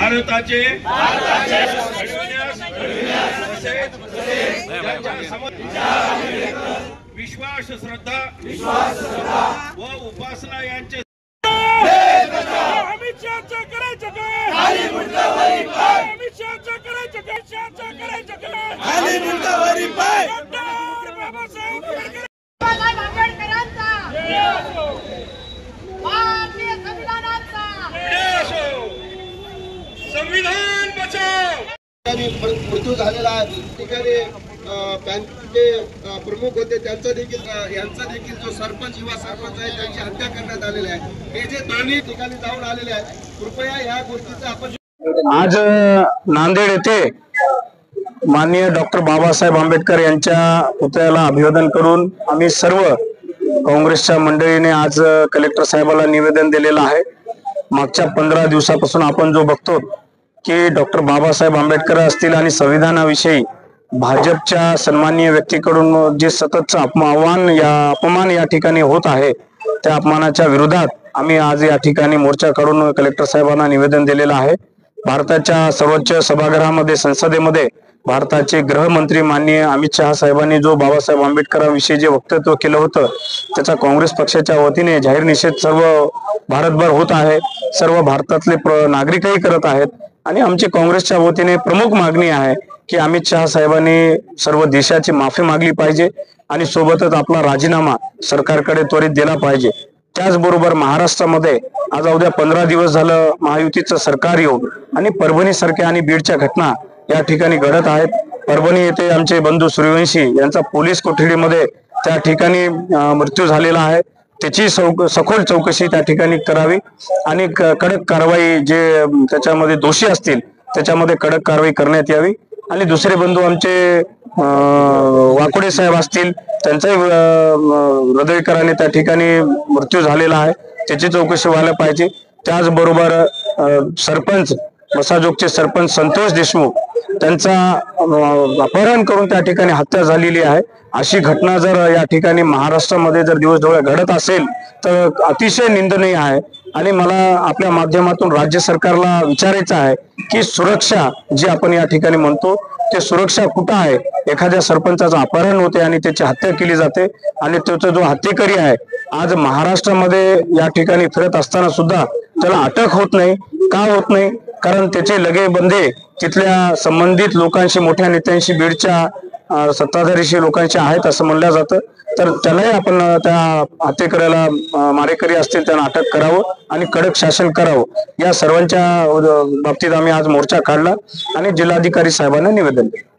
भारताचे विश्वास श्रद्धा व उपासना यांचे अमित शहाचा करायचं काय अमित शहाचा करायचं काय करायचं काय डॉक्टर बाबासाहेब आंबेडकरांचा भारतीय संविधानाचा संविधान बचाव मृत्यू झालेला आहे। ठिकाणी बँकेचे प्रमुख होते त्यांचा देखील यांचा देखील जो सरपंच युवा सरपंच आहे त्यांची हत्या करण्यात आलेली आहे। हे जे दोन्ही ठिकाणी जाऊन आलेले आहेत, कृपया ह्या गोष्टीचा आपण आज नांदेड येथे माननीय डॉक्टर बाबासाहेब आंबेडकर यांच्या पुतळ्याला अभिवादन करून आम्ही सर्व काँग्रेसच्या मंडळीने आज कलेक्टर साहेबाला निवेदन दिलेलं आहे। मागच्या 15 दिवसापासून आपण जो बघतो की डॉक्टर बाबासाहेब आंबेडकर असतील आणि संविधानाविषयी भाजपच्या सन्माननीय व्यक्तीकडून जे सततचं अपमान या ठिकाणी होत आहे, त्या अपमानाच्या विरोधात आम्ही आज या ठिकाणी मोर्चा काढून कलेक्टर साहेबांना निवेदन दिलेलं आहे। भारताच्या सर्वोच्च सभागृहामध्ये संसदेमध्ये भारताचे गृहमंत्री माननीय अमित शहा साहेबांनी जो बाबासाहेब आंबेडकरांविषयी जे वक्तव्य केलं होतं त्याचा काँग्रेस पक्षाच्या वतीने जाहीर निषेध सर्व भारतभर होत आहे। सर्व भारतातले नागरिकही करत आहेत आणि आमची काँग्रेसच्या वतीने प्रमुख मागणी आहे की अमित शहा साहेबांनी सर्व देशाची माफी मागली पाहिजे आणि सोबतच आपला राजीनामा सरकारकडे त्वरित दिला पाहिजे। त्याचबरोबर महाराष्ट्रामध्ये आज उद्या 15 दिवस झालं महायुतीचं सरकार येऊन आणि परभणी सारख्या आणि बीडच्या घटना या ठिकाणी घडत आहेत। परभणी येथे आमचे बंधू सूर्यवंशी यांचा पोलीस कोठडीमध्ये त्या ठिकाणी मृत्यू झालेला आहे। त्याची सखोल चौकशी त्या ठिकाणी करावी आणि कडक कारवाई जे त्याच्यामध्ये दोषी असतील त्याच्यामध्ये कडक कारवाई करण्यात यावी। आणि दुसरे बंधू आमचे वाकोडे साहेब असतील त्यांचाही हृदयविकाराने त्या ठिकाणी मृत्यू झालेला आहे, त्याची चौकशी व्हायला पाहिजे। त्याचबरोबर सरपंच मसाजोगचे सरपंच संतोष देशमुख त्यांचा अपहरण करून त्या ठिकाणी हत्या झालेली आहे। अशी घटना जर या ठिकाणी महाराष्ट्रामध्ये जर दिवसभर घडत असेल तर अतिशय निंदनीय आहे आणि मला आपल्या माध्यमातून राज्य सरकारला विचारायचं आहे की सुरक्षा जी आपण या ठिकाणी म्हणतो ते सुरक्षा कुठं आहे। एखाद्या सरपंचाचं अपहरण होते आणि त्याची हत्या केली जाते आणि त्याचा जो हत्येकरी आहे आज महाराष्ट्रामध्ये या ठिकाणी फिरत असताना सुद्धा त्याला अटक होत नाही। का होत नाही? कारण त्याचे लगेबंधे तिथल्या संबंधित लोकांशी, मोठ्या नेत्यांशी, बीडच्या सत्ताधारीशी लोकांशी आहेत असं म्हणलं जातं। तर त्यालाही आपण त्या हत्येकऱ्याला मारेकरी असतील त्यांना अटक करावं आणि कडक शासन करावं। या सर्वांच्या बाबतीत आम्ही आज मोर्चा काढला आणि जिल्हाधिकारी साहेबांना निवेदन दिलं।